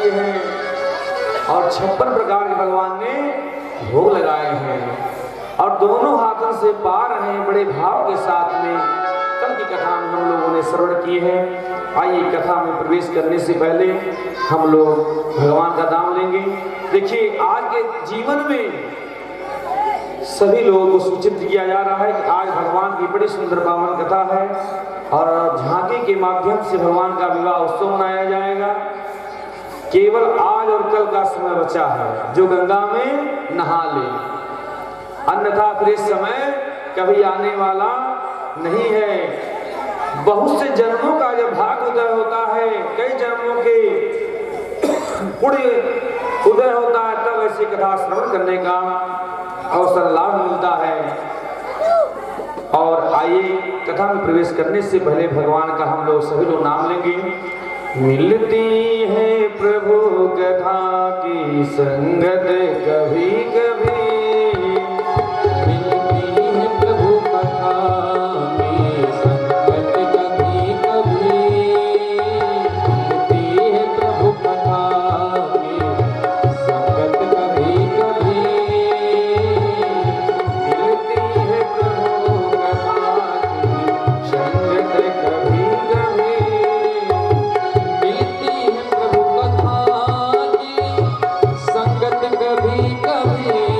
की है और 56 प्रकार के भगवान ने भोग लगाए हैं और दोनों हाथों से पा रहे हैं बड़े भाव के साथ में। कल की कथा में हम लोगों ने श्रवण की है। आइए कथा में प्रवेश करने से पहले हम लोग भगवान का नाम लेंगे। देखिए, आज के जीवन में सभी लोगों को सूचित किया जा रहा है कि आज भगवान की बड़ी सुंदर पावन कथा है और झांकी के माध्यम से भगवान का विवाह उत्सव मनाया जाएगा। केवल आज और कल का समय बचा है, जो गंगा में नहा ले, अन्यथा फिर इस समय कभी आने वाला नहीं है। बहुत से जन्मों का जब भाग उदय होता है, कई जन्मों के पुण्य उदय होता है, तब ऐसी कथा श्रवण करने का अवसर लाभ मिलता है। और आइए कथा में प्रवेश करने से पहले भगवान का हम लोग सभी लोग नाम लेंगे। मिलती है प्रभु कथा की संगत कभी कभी, मिलती है प्रभु कथा की संगत कभी कभी, मिलती है प्रभु कथा की संगत कभी कभी, मिलती है प्रभु कथा की संगत कभी कभी, मिलती है प्रभु कथा की संगत कभी कभी।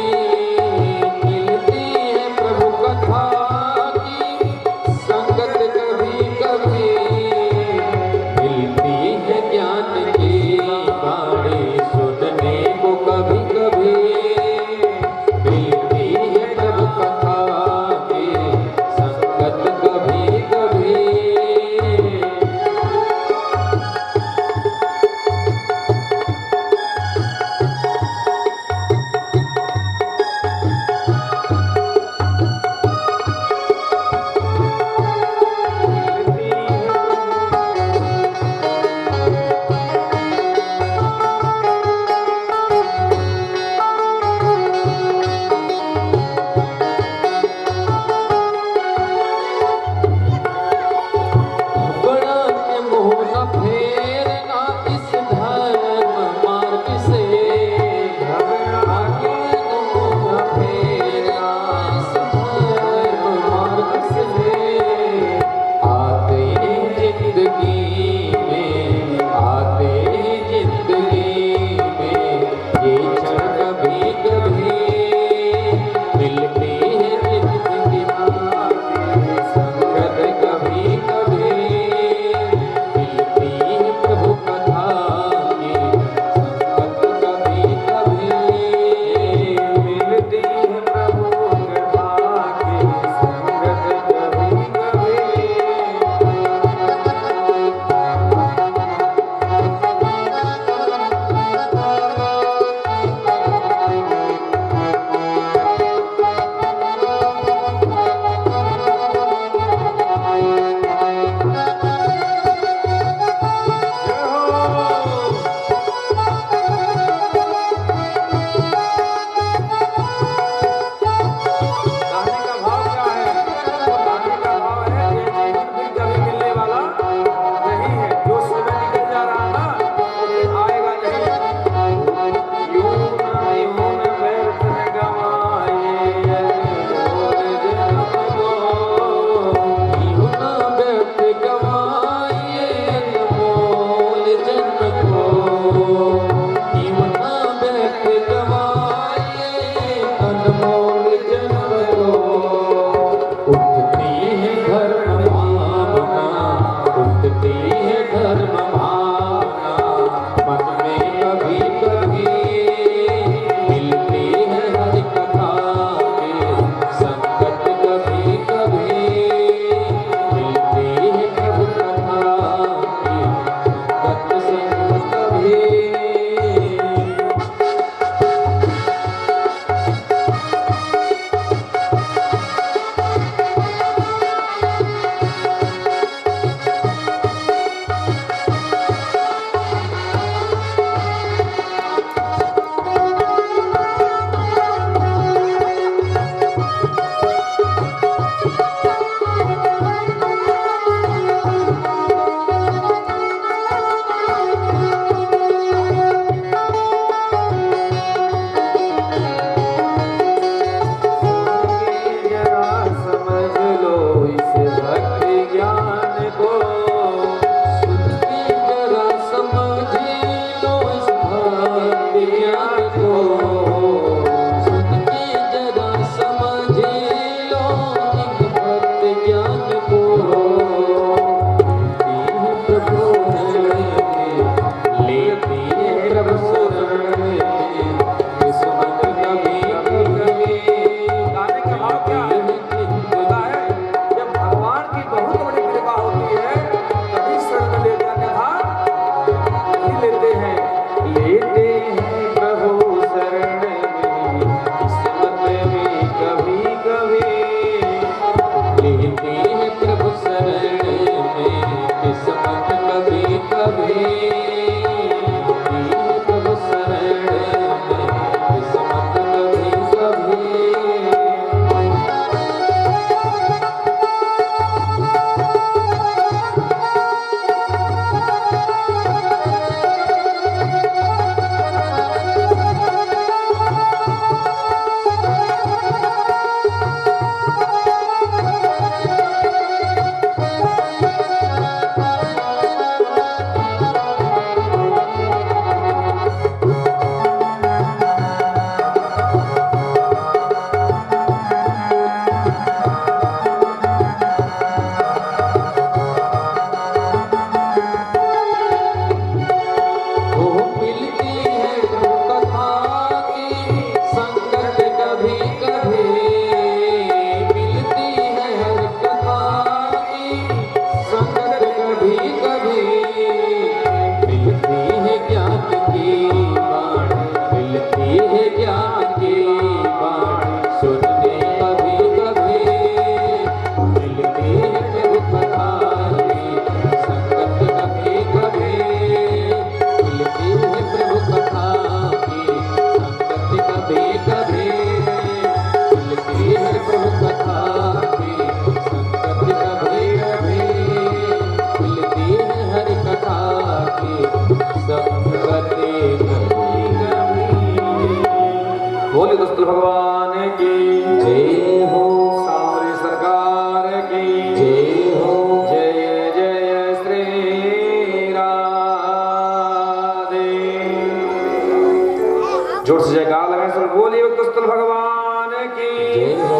जोर से जयकार लगाए सब बोलिए कुस्तल भगवान की जय हो,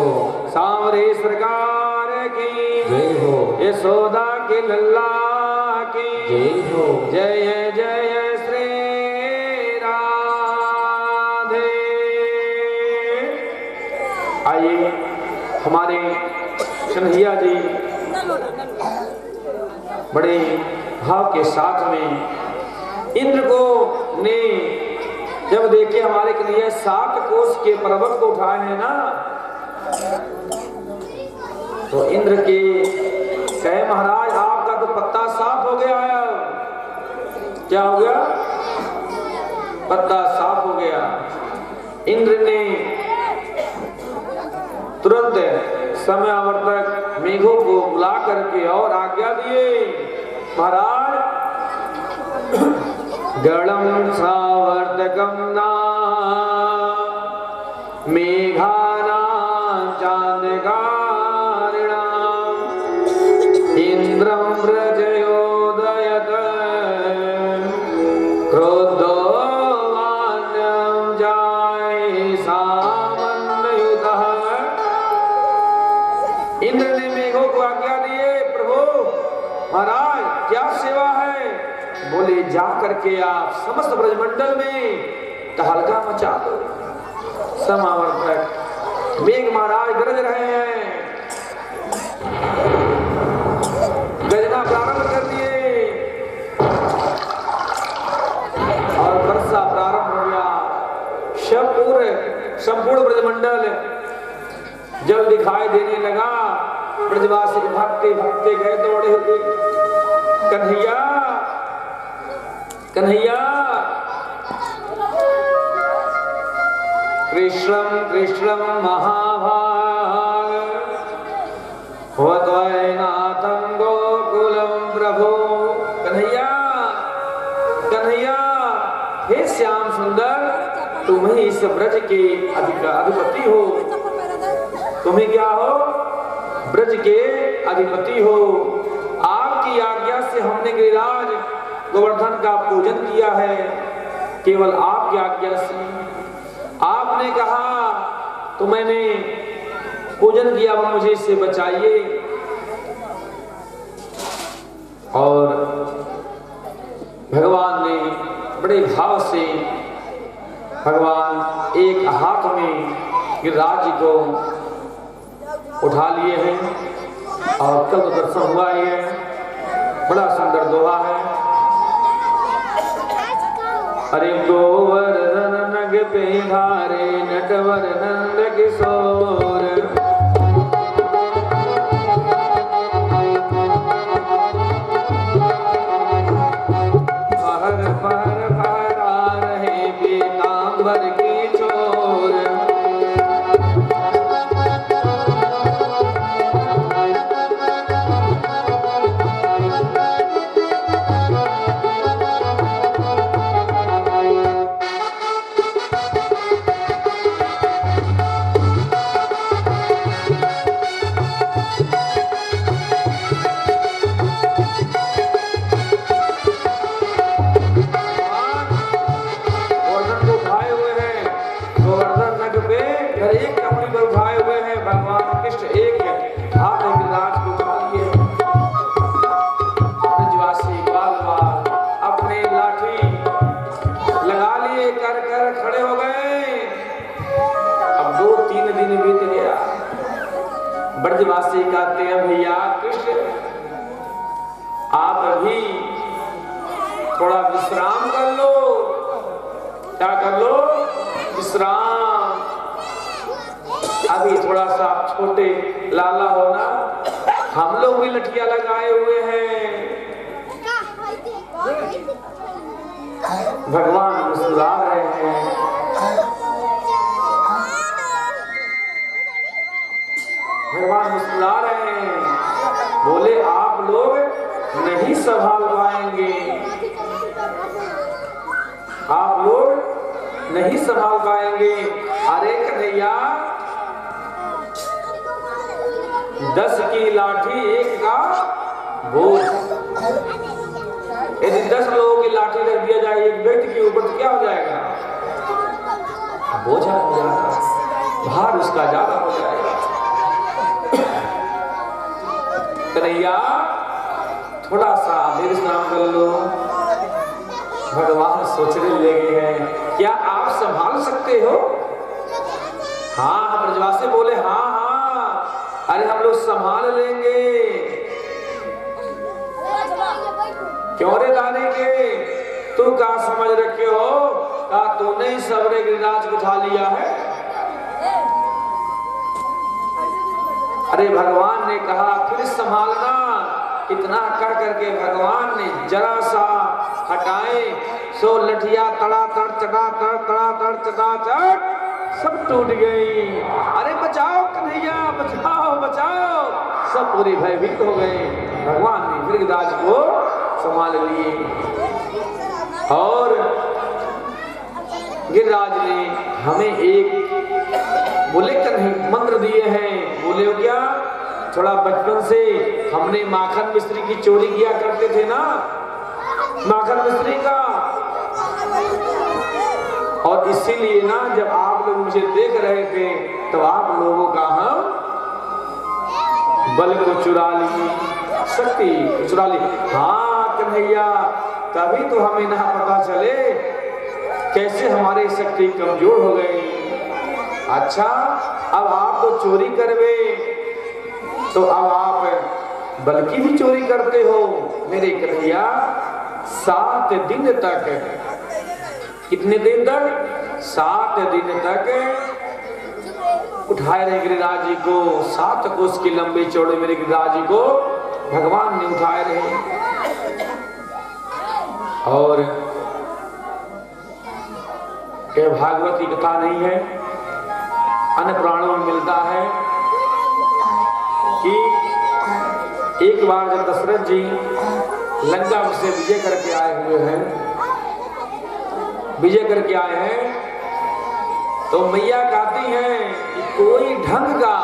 सांवरे सरकार की जय हो, यशोदा के लल्ला की जय हो। जय जय श्री राधे। आइए हमारे कन्हैया जी बड़े भाव के साथ में इंद्र को ने जब देखे हमारे कन्हैया 7 कोस के पर्वत को उठाए हैं ना, तो इंद्र के कहे महाराज आपका तो पत्ता साफ हो गया है। क्या हो गया? पत्ता साफ हो गया। इंद्र ने तुरंत समय आवर्तक मेघों को बुला करके और आज्ञा दिए महाराज गणम सावर्तकम ना मेघानां चांदकारिणां इंद्रं व्रजयोदयत क्रोधो वान्यं जाय सामन्युतः। इंद्र ने मेघों को आज्ञा दिए प्रभु महाराज क्या सेवा है? बोले जा करके आप समस्त ब्रजमंडल में तहलका मचा दो। समावर्तक मेघ महाराज गरज रहे हैं, गरजना प्रारंभ कर दिए और वर्षा प्रारंभ हो गया। संपूर्ण ब्रजमंडल जब दिखाई देने लगा, ब्रजवासी भागते भागते गए दौड़े हुए कन्हैया कन्हैया कृष्णं कृष्णं महाभाग वैनाथं गोकुलं प्रभु। कन्हैया कन्हैया हे श्याम सुंदर तुम ही इस ब्रज के अधिपति हो। तुम्हें क्या हो? ब्रज के अधिपति हो। आपकी आज्ञा से हमने गिरिराज गोवर्धन का पूजन किया है, केवल आपकी आज्ञा से। आपने कहा तो मैंने पूजन किया, वो मुझे इससे बचाइए। और भगवान ने बड़े भाव से भगवान एक हाथ में गिरिराज को उठा लिए हैं और कल तो दर्शन हुआ ही है। बड़ा सुंदर दोहा है। अरे गोवर्धन नग पे धारे नटवर नंद किशोर पहर पहर पहरा रहे पीतांबर की चोर। ब्रजवासी कहते हैं भैया कृष्ण आप अभी थोड़ा विश्राम कर लो। क्या कर लो? विश्राम। अभी थोड़ा सा छोटे लाला हो ना, हम लोग भी लठिया लगाए हुए हैं। भगवान मुस्कुरा रहे हैं। भगवान मुस्कुरा रहे हैं, बोले आप लोग नहीं संभाल पाएंगे, आप लोग नहीं संभाल पाएंगे। अरे कन्हैया 10 की लाठी एक का बोझ। यदि 10 लोगों की लाठी रख दिया जाए एक व्यक्ति के ऊपर तो क्या हो जाएगा? बोझा हो जाता, भार उसका ज्यादा हो जाएगा। कन्हैया थोड़ा सा विश्राम कर लो। भगवान सोचने लगे हैं, क्या आप संभाल सकते हो? हाँ, ब्रजवासी बोले हाँ हाँ, अरे हम लोग संभाल लेंगे। क्यों रे दाने के, तू क्या समझ रखे हो? का तूने ही सबरे गिरिराज को उठा लिया है? अरे भगवान ने कहा फिर संभालना। इतना कह करके भगवान ने जरा सा हटाए, सो लठिया तड़ातड़ चटातड़ तड़ातड़ चटाचट सब टूट गई। अरे बचाओ कन्हैया, बचाओ बचाओ, सब पूरे भयभीत हो गए। भगवान ने फिर गिरिराज को संभाल लिए और गिरिराज ने हमें एक बोले कन्हैया मंत्र दिए हैं। बोले हो क्या? थोड़ा बचपन से हमने माखन मिस्त्री की चोरी किया करते थे ना, माखन मिस्त्री का, और इसीलिए ना जब आप लोग मुझे देख रहे थे तो आप लोगों का हम बल को चुरा ली, शक्ति चुरा ली। हाँ कन्हैया, तभी तो हमें ना पता चले कैसे हमारी शक्ति कमजोर हो गई। अच्छा, अब आप तो चोरी करवे, तो अब आप बल की भी चोरी करते हो। मेरे कन्हैया 7 दिन तक, कितने दिन तक? 7 दिन तक उठाए रहे गिरिराज जी को। 7 कोस के लंबे चौड़े मेरे गिरिराज जी को भगवान ने उठाए रहे। और क्या भागवत की कथा नहीं है, अन्य पुराणों में मिलता है कि एक बार जब दशरथ जी लंका से विजय करके आए हुए हैं, विजय करके आए हैं, तो मैया कहती हैं कि कोई ढंग का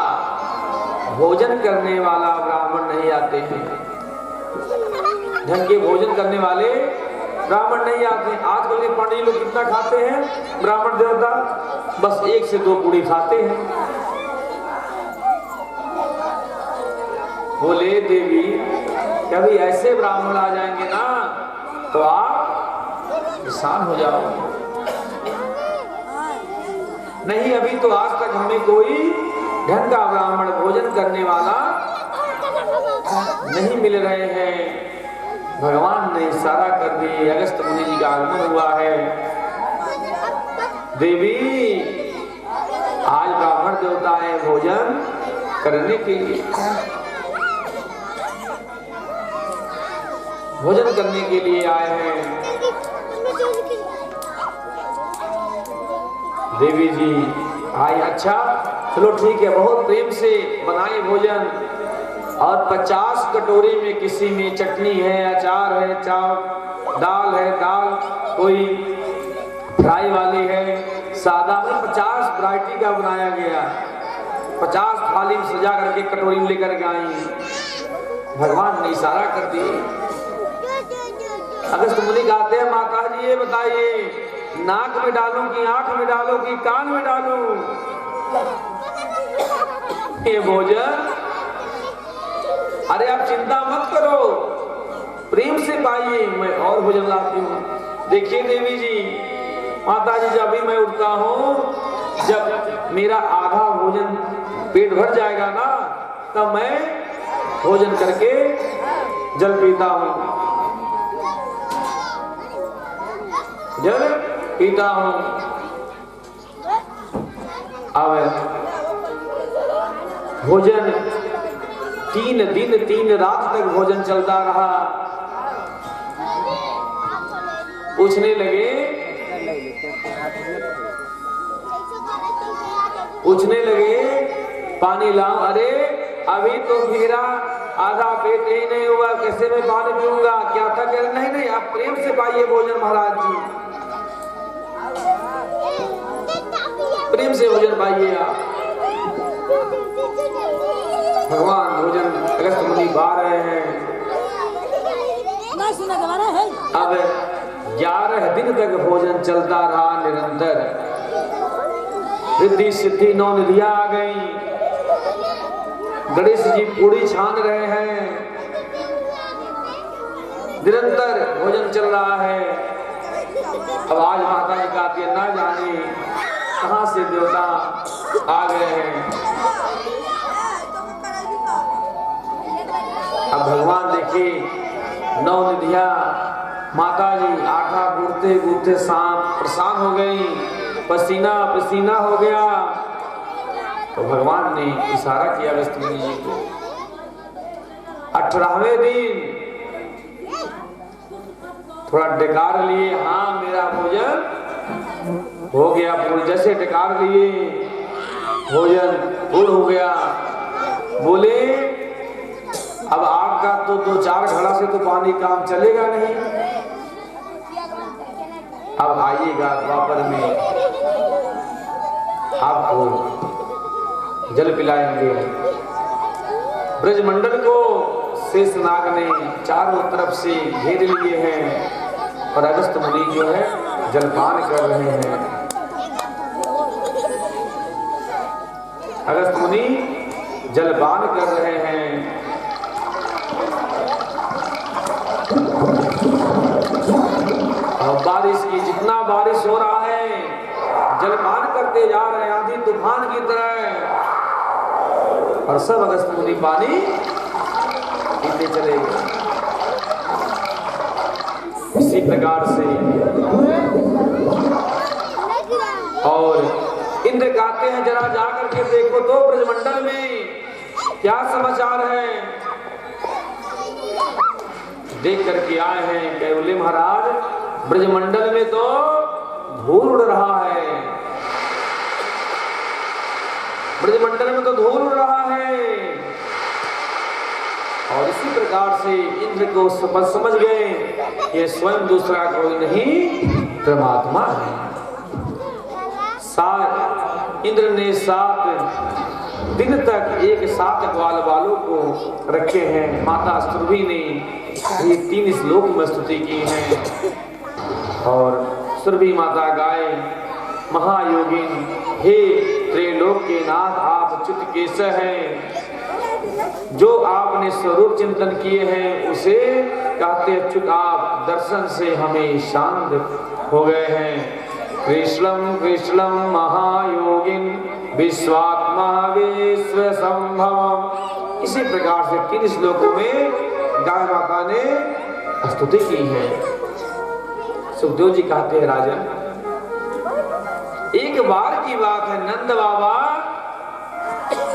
भोजन करने वाला ब्राह्मण नहीं आते हैं, ढंग के भोजन करने वाले ब्राह्मण नहीं आते। आजकल के पंडित लोग कितना खाते हैं ब्राह्मण देवता? बस 1 से 2 पूड़ी खाते हैं। बोले देवी, कभी ऐसे ब्राह्मण आ जाएंगे ना तो आप किसान हो जाओगे। नहीं, अभी तो आज तक हमें कोई ढंग का ब्राह्मण भोजन करने वाला नहीं मिल रहे हैं। भगवान ने इशारा कर दी, अगस्त मुनि जी का आगमन हुआ है। देवी, आज ब्राह्मण देवता है भोजन करने के लिए, भोजन करने के लिए आए हैं। देवी जी आई, अच्छा चलो ठीक है, बहुत प्रेम से बनाए भोजन, और 50 कटोरी में किसी में चटनी है, अचार है, चाव दाल है, दाल कोई फ्राई वाली है, सादा में 50 वैरायटी का बनाया गया। 50 थाली में सजा करके कटोरी में लेकर के आई। भगवान ने इशारा कर दिए। अगस्त मुनि कहते हैं, माता जी ये बताइए, नाक में डालूं कि आंख में डालूं कि कान में डालूं ये भोजन? अरे आप चिंता मत करो, प्रेम से पाइए, मैं और भोजन लाती हूँ। देखिए देवी जी, माता जी, जब भी मैं उठता हूँ, जब मेरा आधा भोजन पेट भर जाएगा ना, तब मैं भोजन करके जल पीता हूँ, जल पीता हूँ। अब भोजन 3 दिन 3 रात तक भोजन चलता रहा। पूछने लगे पानी लाओ। अरे अभी तो मेरा आधा पेट ही नहीं हुआ, कैसे मैं पानी पीऊंगा? क्या था? कह रहे नहीं नहीं, आप प्रेम से पाइए भोजन महाराज जी, प्रेम से भोजन पाइए आप। भगवान भोजन अगस्त मुनि पा रहे हैं। अब 11 दिन तक भोजन चलता रहा निरंतर। रिद्धि सिद्धि 9 निधियां आ गई। गणेश जी पूड़ी छान रहे हैं, निरंतर भोजन चल रहा है। अब आज माता जी कहती है, ना जाने कहां से देवता आ गए हैं। अब भगवान देखिए 9 निधियां, माता जी आटा गूंथते गूंथते परेशान हो गई, पसीना पसीना हो गया। तो भगवान ने इशारा किया अगस्त्य मुनि जी को। 18वें दिन थोड़ा डकार लिए, हाँ मेरा भोजन हो गया पूर्ण। जैसे डकार लिए भोजन पूर्ण हो गया, बोले अब आपका तो 2-4 घड़ा से तो पानी काम चलेगा नहीं, अब आइएगा द्वापर में आपको जल पिलाएंगे। ब्रजमंडल को शेषनाग ने चारों तरफ से घेर लिए हैं और अगस्त्य मुनि जो है जलपान कर रहे हैं। अगस्त्य मुनि जलपान कर रहे हैं। और बारिश की, जितना बारिश हो रहा है जलपान करते जा रहे हैं आंधी तूफान की तरह, और सब अगस्त्य मुनि पानी पीते चले गए। इसी प्रकार से और इंद्र कहते हैं, जरा जाकर के देखो तो ब्रजमंडल में क्या समाचार है। देख करके आए हैं, कहे बोले महाराज ब्रजमंडल में तो धूल उड़ रहा है, ब्रजमंडल में तो धूल उड़ रहा है। और इसी प्रकार से इंद्र को समझ गए ये स्वयं दूसरा कोई नहीं परमात्मा है। इंद्र ने 7 दिन तक एक साथ ग्वाल बालों को रखे हैं। माता सुरभि ने ये 3 श्लोक में स्तुति की है। और सुरभि माता गाय, महायोगिन हे त्रैलोक के नाथ आप च्युत केश हैं, जो आपने स्वरूप चिंतन किए हैं उसे कहते अच्युत आप दर्शन से हमें शांत हो गए हैं। कृष्णम कृष्णम महायोगिन विश्वात्मा विश्व संभव। इसी प्रकार से 3 श्लोकों में गाय माता ने स्तुति की है। सुखदेव जी कहते हैं राजन, एक बार की बात है, नंद बाबा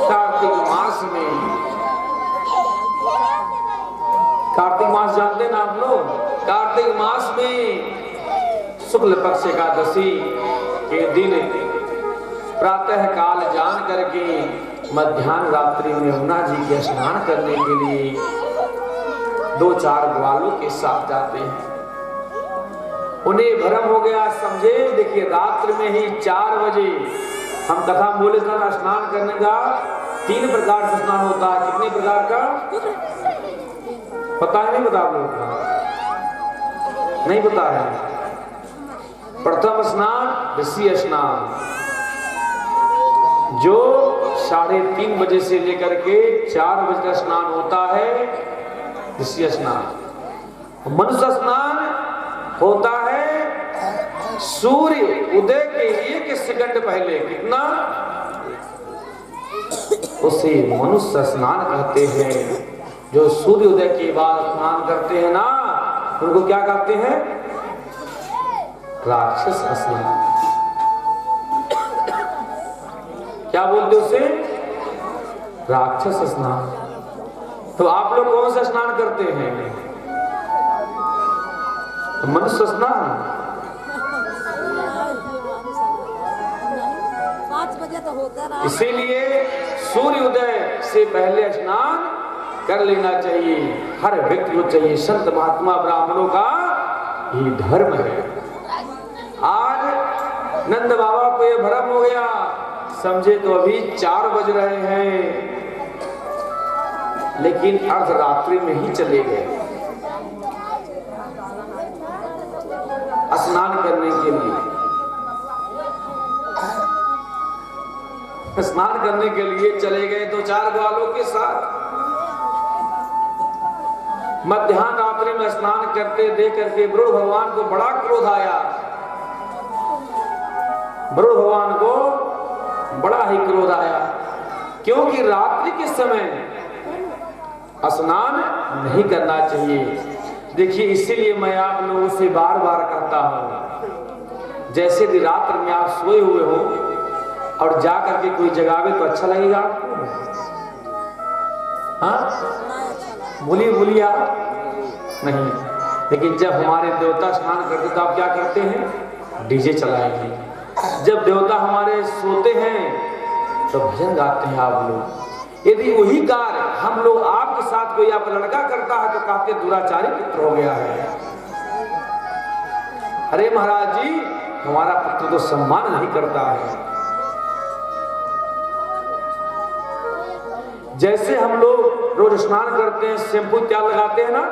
कार्तिक मास में, कार्तिक मास जानते ना आप लोग, कार्तिक मास में शुक्ल पक्ष एकादशी के दिन प्रातः काल जान करके मध्याह्न रात्रि में यमुना जी के स्नान करने के लिए 2-4 ग्वालों के साथ जाते हैं। उन्हें भ्रम हो गया, समझे देखिए रात्रि में ही 4 बजे हम कथा बोले था ना, स्नान करने का 3 प्रकार से स्नान होता है। कितने प्रकार का पता नहीं, बता लोगों का नहीं पता है। प्रथम स्नान ऋषि स्नान, जो 3:30 बजे से लेकर के 4 बजे का स्नान होता है ऋषि स्नान। मनुष्य स्नान होता है सूर्य उदय के 1 सेकंड पहले, कितना, उसे मनुष्य स्नान कहते हैं। जो सूर्य उदय के बाद स्नान करते हैं ना, उनको क्या कहते हैं, राक्षस स्नान। क्या बोलते उसे, राक्षस स्नान। तो आप लोग कौन सा स्नान करते हैं, मनुष्य स्नान। 5 बजे तो होता है, इसीलिए सूर्योदय से पहले स्नान कर लेना चाहिए, हर व्यक्ति को चाहिए। संत महात्मा ब्राह्मणों का ये धर्म है। आज नंद बाबा को ये भ्रम हो गया, समझे तो अभी 4 बज रहे हैं, लेकिन अर्धरात्रि में ही चले गए स्नान करने के लिए। स्नान करने के लिए चले गए 2-4 ग्वालों के साथ। मध्याह्न रात्रि में स्नान करते देख करके वरुण भगवान को बड़ा क्रोध आया। वरुण भगवान को बड़ा ही क्रोध आया, क्योंकि रात्रि के समय स्नान नहीं करना चाहिए। देखिए, इसीलिए मैं आप लोगों से बार बार कहता हूं, जैसे भी रात्र में आप सोए हुए हो और जा करके कोई जगावे तो अच्छा लगेगा आपको? हाँ, बोलिए आप नहीं। लेकिन जब हमारे देवता स्नान करते तो आप क्या करते हैं? डीजे चलाएंगे। जब देवता हमारे सोते हैं तो भजन गाते हैं आप लोग। यदि वही कार्य हम लोग आपके साथ कोई आप लड़का करता है तो कहते दुराचारी पुत्र हो गया है। अरे महाराज जी, हमारा पुत्र तो सम्मान नहीं करता है। जैसे हम लोग रोज स्नान करते हैं, शैम्पू क्या लगाते हैं ना,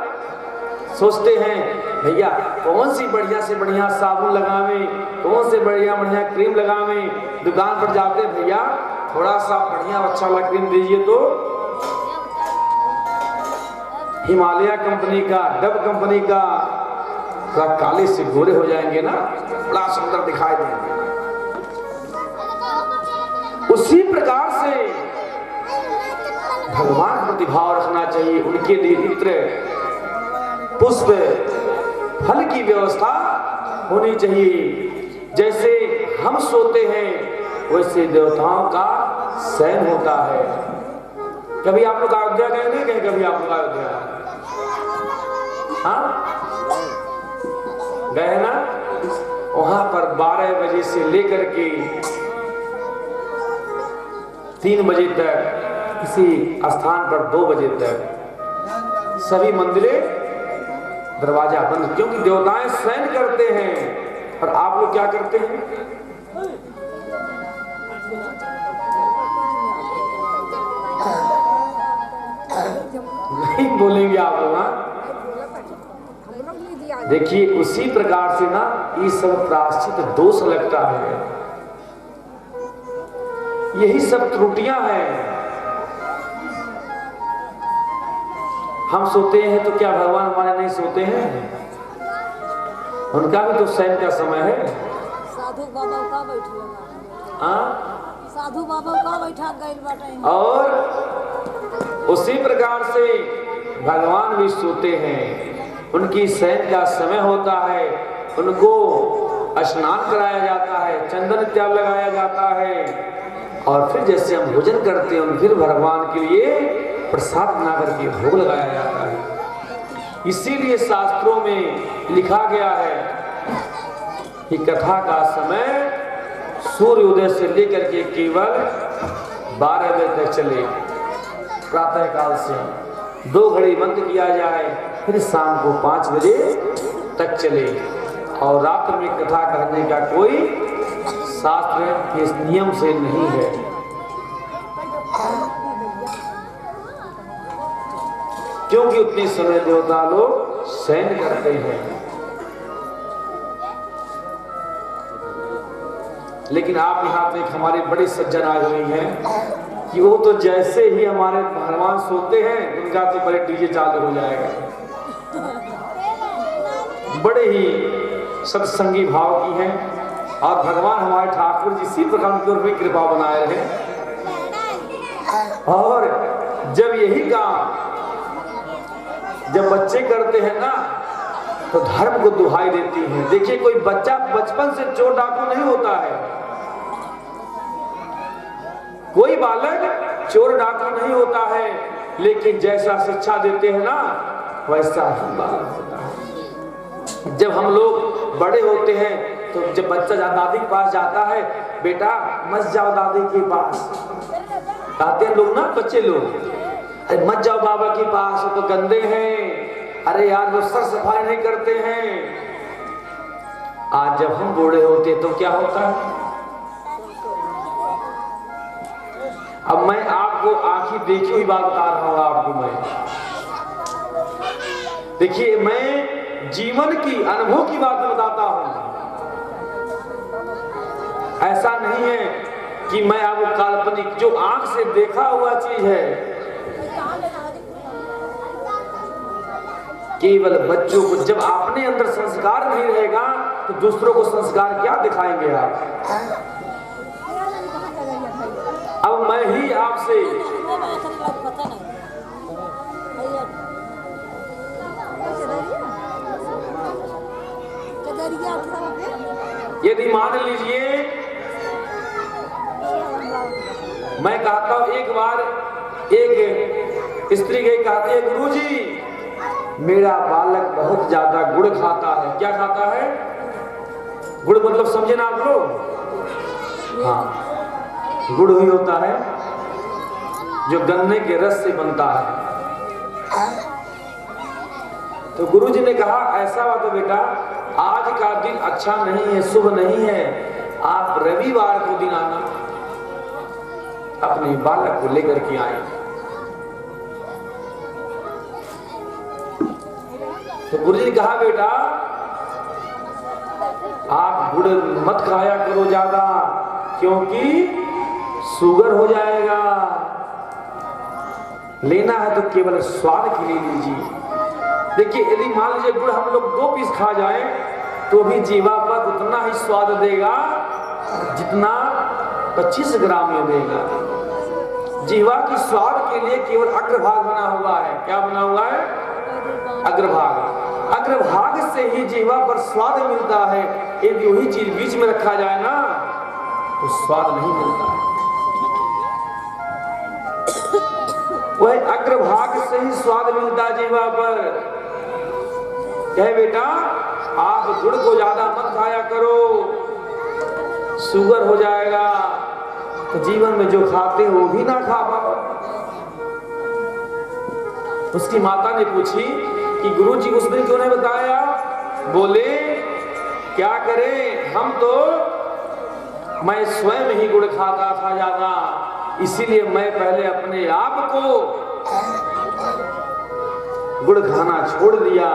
सोचते हैं भैया कौन सी बढ़िया से बढ़िया साबुन लगावें, कौन से बढ़िया बढ़िया क्रीम लगावें। दुकान पर जाते भैया थोड़ा सा बढ़िया अच्छा वाला क्रीम दीजिए, तो हिमालय कंपनी का, डब कंपनी का, थोड़ा काले से गोरे हो जाएंगे ना, बड़ा सुंदर दिखाई देंगे। उसी प्रकार से भगवान प्रति भाव रखना चाहिए। उनके लिए इत्र, पुष्प, फल की व्यवस्था होनी चाहिए। जैसे हम सोते हैं वैसे देवताओं का शयन होता है। कभी आप लोग अयोध्या गए नहीं गए? कभी आप लोग अयोध्या गए ना? वहां पर 12 बजे से लेकर के 3 बजे तक, किसी स्थान पर 2 बजे तक सभी मंदिरें दरवाजा बंद, क्योंकि देवताएं शयन करते हैं। और आप लोग क्या करते हैं? नहीं बोलेंगे आप लोग? देखिए, उसी प्रकार से ना ये सब प्रायश्चित दोष लगता है। यही सब त्रुटियां हैं। हम सोते हैं तो क्या भगवान हमारे नहीं सोते हैं? उनका भी तो शयन का समय है। साधु बाबा का बैठा, हाँ, साधु बाबा का बैठा गइल बाटे। और उसी प्रकार से भगवान भी सोते हैं। उनकी शयन का समय होता है, उनको स्नान कराया जाता है, चंदन त्याग लगाया जाता है, और फिर जैसे हम भोजन करते हैं फिर भगवान के लिए प्रसाद बना करके भोग लगाया जाता है। इसीलिए शास्त्रों में लिखा गया है कि कथा का समय सूर्योदय से लेकर के केवल 12 बजे तक चले। प्रातः काल से 2 घड़ी बंद किया जाए, फिर शाम को 5 बजे तक चले। और रात्र में कथा करने का कोई शास्त्र इस नियम से नहीं है। क्योंकि उतने समय देवता लोग शयन करते हैं। लेकिन आप यहाँ पे हमारे बड़े सज्जन आए हुए हैं कि वो तो जैसे ही हमारे भगवान सोते हैं उनका तो बड़े डीजे चालू हो जाएगा। बड़े ही सत्संगी भाव की हैं, और भगवान हमारे ठाकुर जी इसी प्रकार उनके ऊपर कृपा बनाए रहे। और जब यही काम जब बच्चे करते हैं ना तो धर्म को दुहाई देती है। देखिए, कोई बच्चा बचपन से चोर डाकू नहीं होता है, कोई बालक चोर डाकू नहीं होता है, लेकिन जैसा शिक्षा देते हैं ना वैसा ही बालक होता है। जब हम लोग बड़े होते हैं तो जब बच्चा दादी के पास जाता है, बेटा मत जाओ दादी के पास, कहते हैं लोग ना, बच्चे लोग, अरे मत जाओ बाबा के पास, वो तो गंदे हैं, अरे यार वो सर सफाई नहीं करते हैं। आज जब हम बूढ़े होते तो क्या होता है? अब मैं आपको आंखी देखी हुई बात बता रहा हूं आपको। मैं देखिए, मैं जीवन की अनुभव की बात बताता हूं। ऐसा नहीं है कि मैं अब वो काल्पनिक जो आंख से देखा हुआ चीज है, केवल बच्चों को, जब अपने अंदर संस्कार नहीं रहेगा तो दूसरों को संस्कार क्या दिखाएंगे आप? अब मैं ही आपसे पता नहीं यदि मान लीजिए मैं कहता हूं, एक बार एक स्त्री गई, कहती है गुरुजी मेरा बालक बहुत ज्यादा गुड़ खाता है। क्या खाता है? गुड़ मतलब समझे ना आप लोग? हाँ, गुड़ ही होता है जो गन्ने के रस से बनता है। तो गुरुजी ने कहा ऐसा बात है बेटा, आज का दिन अच्छा नहीं है, शुभ नहीं है, आप रविवार को दिन आना, अपने बालक को लेकर के आए। तो गुरुजी ने कहा बेटा आप गुड़ मत खाया करो ज्यादा, क्योंकि शुगर हो जाएगा। लेना है तो केवल स्वाद के लिए लीजिए। देखिए यदि मान लीजिए गुड़ हम लोग 2 पीस खा जाए तो भी जीवा पर उतना ही स्वाद देगा जितना 25 ग्राम में देगा। जीवा की स्वाद के लिए केवल अग्रभाग बना हुआ है। क्या बना हुआ है? अग्रभाग। अग्रभाग से ही जीवा पर स्वाद मिलता है। यदि वही चीज बीच में रखा जाए ना तो स्वाद नहीं मिलता है। वह अग्रभाग से ही स्वाद मिलता जीवा पर। कहे बेटा आप गुड़ को ज्यादा मत खाया करो, शुगर हो जाएगा। तो जीवन में जो खाते हो भी ना खा पाओ। उसकी माता ने पूछी कि गुरुजी उस दिन क्यों नहीं बताया? बोले क्या करें, हम तो मैं स्वयं ही गुड़ खाता था ज्यादा, इसीलिए मैं पहले अपने आप को गुड़ खाना छोड़ दिया।